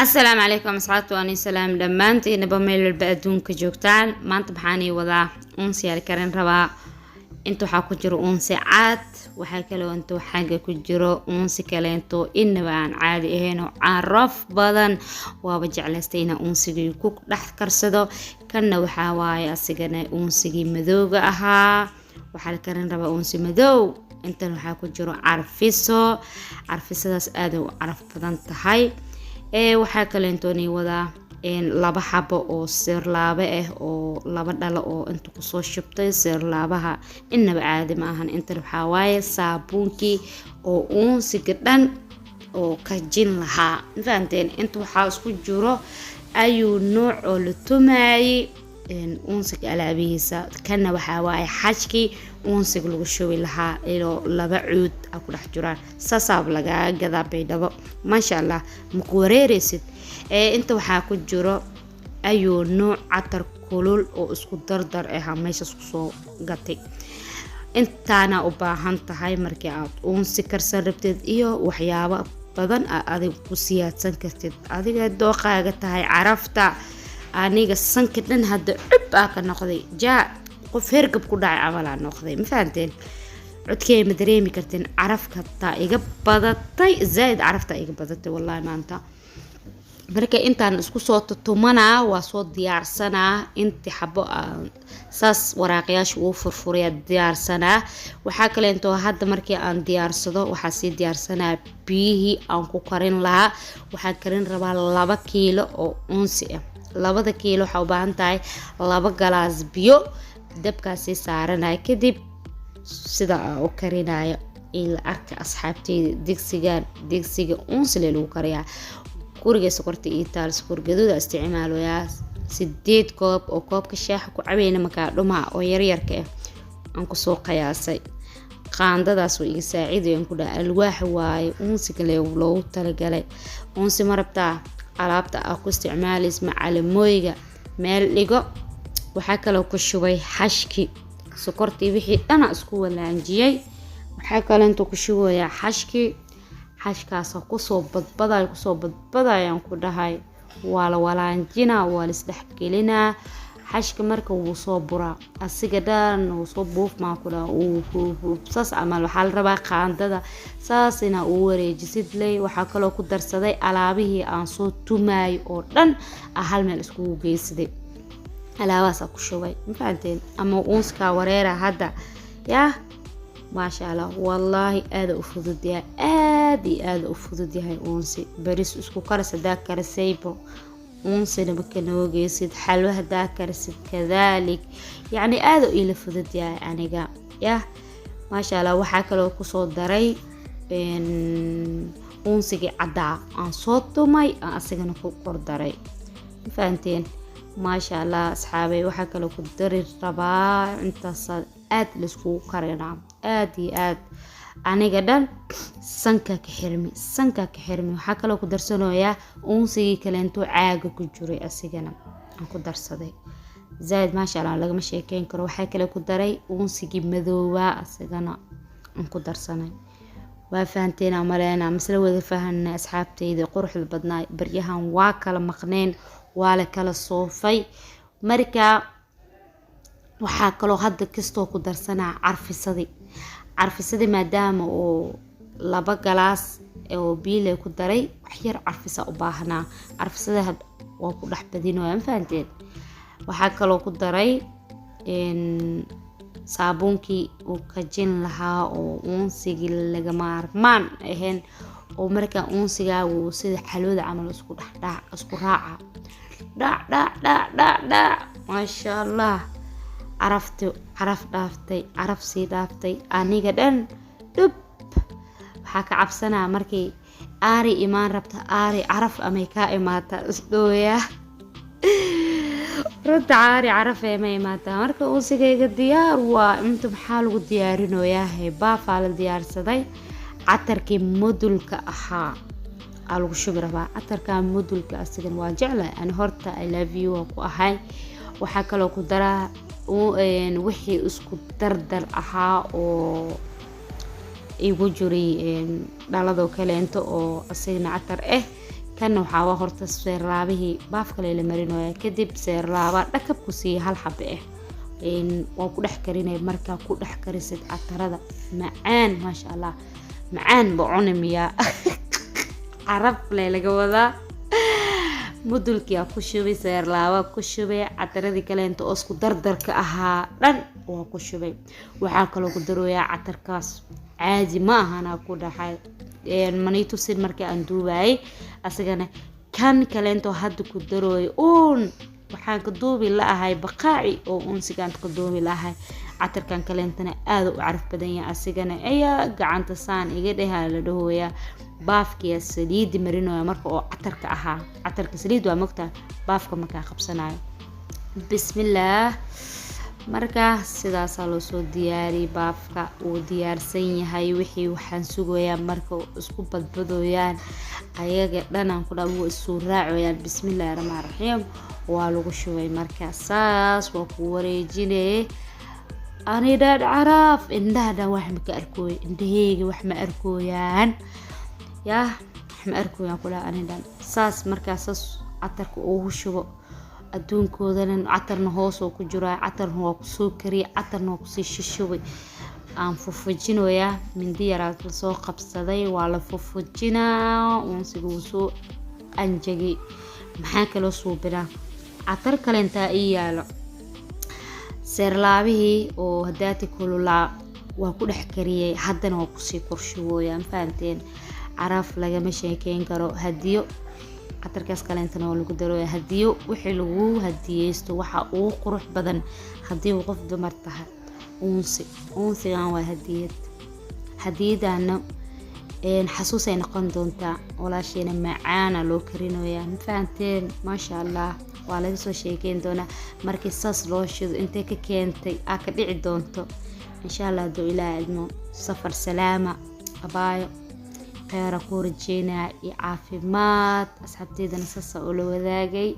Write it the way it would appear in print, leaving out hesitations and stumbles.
السلام عليكم أصحابتي وأنا سلام دمانتي نبميل البأدون كجوكتان ما أنت بحاني وضع أنسي الكرين ربا انتو حاكو جرو أنسي عاد وحاكلو انتو حاجة كجرو أنسي كالينتو إن بان عادي إهينو عرف بدن وابجعلستينا أنسي يكوك لح كرسدو كان وحاواي أسيقنا أنسي مذوغ أها وحالكرين ربا أنسي مذوغ انت حاكو جرو عرفيسو داس آدو عرف بدن تهي waxaa kaleentoonii wadaa laba xabo oo sirlaaba ah oo laba dhalo oo inta ku soo shubtay sirlaabaha inaba caadi ma ahan inta waxaa waaye saabuunkii oo uunsiga dhan oo ka jin lahaa fahanteen inta waxaa isku jiro ayuu nooc oo la tumaayay uunsiga alaabihiisa kana waxaa waaye xajkii uunsiga lagu shubi lahaa ilo laba cuud ku dhex jiraan sasaab laga gadaa baydhabo maasha Allah ma ku wareeraysid inta waxaa ku jiro ayuu nooc catar kulul oo isku dardar ah meesha isku soo gatay intaana u baahan tahay markii aad uunsi karsan rabtid iyo waxyaabo badan adiga ku siyaadsan kartid adiga dooqaaga tahay carafta aniga sanka dhan hadda cub ka noqday jaa qof hergab ku dhacay amalaan noqday ma fahanteen codkay ma dareemi karteen carafka taa iga badatay zaid carafta iga badatay wallahi maanta marka intaan isku soo tutumanaa waa soo diyaarsanaa inta xabo saas waraaqyaasha uu furfuriya diyaarsanaa waxaa kale intoo hadda markii aan diyaarsado waxaa sii diyaarsanaa biyihii aan ku karin lahaa waxaan karin rabaa 2 kiilo oo unsi ah 2 kiilo waxa u baahan tahay 2 galaas biyo dabkaasi saaranay kadib sida oo karinayo ila arka asxaabteyda digsiga unsi lagu kariyaa guriga sokorta iyo taal sokor gaduud isticmaalayaa 8 koob oo koobka shaaha ku cabeena marka dhumaa oo yaryarka ah aan ku soo qiyaasay qaandadaas oo iga saacideeyeen ku dhaa alwaax waaye unsiga loogu talagalay unsi marabtaa alaabta aad ku isticmaalaysa macalmooyga meel dhigo waxaa kale ku shubay xashki sokortii wixii dhan isku walaanjiyay waxaa kale inta ku shubaya xashkaas ku soo badbadayaan ku dhahay waa la walaanjina waa la isdhexgelinaa xashka marka uu soo buraa asiga dhan uu soo buuf ma ku dhaa uu saas amal waxa la rabaa qaandada saasina uu wareejisid lay waxa kale ku darsaday alaabihii aan soo tumay oo dhan hal meel isku geeysaday alaabaas ku shubay ma fahanteen ama uunska wareera hadda yaa ما شاء الله والله هذا أفضل يا آدي هذا أفضل هاي أونسي بريس اسكو كرس داك كرسيبو أونسي نبكنا وجيسيد حلوة داك كرسيد كذلك يعني هذا إلى فضل يعني جا يا ما شاء الله وحكى له قصود دري بين أونسي عدا عن صوته ماي أسجن فوق دري فهمتين ما شاء الله أصحابي وحكى له قدر الرباع أنت صد aad la isku karinaa aad iyo aad aniga dhan sanka ka xirmi waxa kale ku darsanayaa uunsigii kale intuu caaga ku jiray asigana aan ku darsaday zaid ma sha Allah laga ma sheekeyn karo waxa kale ku daray uunsigii madoowa asigana aan ku darsanay waa fahanteen amaleena masla wada fahanna asxaabteyda quruxda badnaa baryahan waa kala maqneen waa la kala soofay marka waxaa kaloo hadda kastoo ku darsanaa carfisadii maadaama oo 2 galaas oo biyo ku daray wax yar carfisa u baahnaa carfisada waa ku dhex badinooyaa ma fahanteen waxaa kaloo ku daray saabuunkii oo ka jin lahaa oo uunsigii laga maarmaan ahayn oo markaa uunsigaa uu sida xalwada camal isku raaca dhac ma sha Allah caraf sii dhaaftay aniga dhan dhub waxaa ka cabsanaa markii aari imaan rabta aari caraf amay ka imaata isdhooya runta aari caraf ma imaata marka uusigayga diyaar waa inta maxaa lagu diyaarinayaa baafaa la diyaarsaday catarkii modulka ahaa lagu shubi rabaa catarka modulka asigan waa jeclahay aan horta I love you ku ahay waxaa kaloo ku daraa wixii isku dardar ahaa oo igu jiray dhalado kale inta oo asagna catar كان وحاوا هورتا سيرلابه باف kale la marinayo kadib seerlaaba dhakab ku sii hal xabbe waa ku dhex karinay marka ku dhex karisid catarada macaan ma sha Allah macaan bocunimiya arab laga wadaa mudulkii ku shubay seerlaaba ku shubay cataradii kale inta isku dardarka ahaa dhan waa ku shubay waxa kale ku darooyaa catarkaas caadi ma ahana ku dhaxay manito sid markii aan duubay asagana kan kale inta hadda ku darooy waxaan ka duubi laahay baqaaci oo unsigaan ka duubi laahay catarkan kale intana aad u caraf badan yahay asigana ayaa gacanta saan iga dhahaa la dhahooya baafkiya saliid marinayo marka oo catarka ahaa catarka saliid waa magta baafka marka qabsanayo bismillaah marka sidaas loo soo diyaari baafka uu diyaarsan yahay wixii waxaan sugayaa marka isku badbadooyaan ayaga dhanaan ku dhaw isoo raacayaan bismillaahir rahmaanir rahiim waa lagu shubay marka saas waa ku wareejinay anida caraf indhaha wax ma ka arkooy indhahayga wax ma arkooyaan yaa wax ma arkooyaan kula anida saas marka saas catarka uu shubo adduunkoodana catarna hoos oo ku jira catarna waa ku soo kariye catarna waa ku sii shishubay aan fufujinooya mindi yaraad la soo qabsaday waa la fufujinaa uun sidoo soo anjagi maxaa kale soo bira catar kale inta iyaalo seerlaabihii oo hadaati kulula waa ku dhex kariyay haddana waa ku sii qorshooyaan faanteen caraf laga ma sheekeen karo hadiyo catarkaas kale intana waa lagu darooyaa hadiyo wixii lagu hadiyeysto waxa uu qurux badan hadii uu qof dumar tahay uunsigan waa hadiyadana xasuus ay noqon doontaa walaasheena macaan loo karinayaa faanteen ma sha Allah waa laga soo sheekeen doona markii saas loo shido intee ka keentay ka dhici doonto insha Allah doo ilaa idmo safar salaama abaayo خير كورجينا عافيمات أصحابتي دنا ساسا أولو ذاقي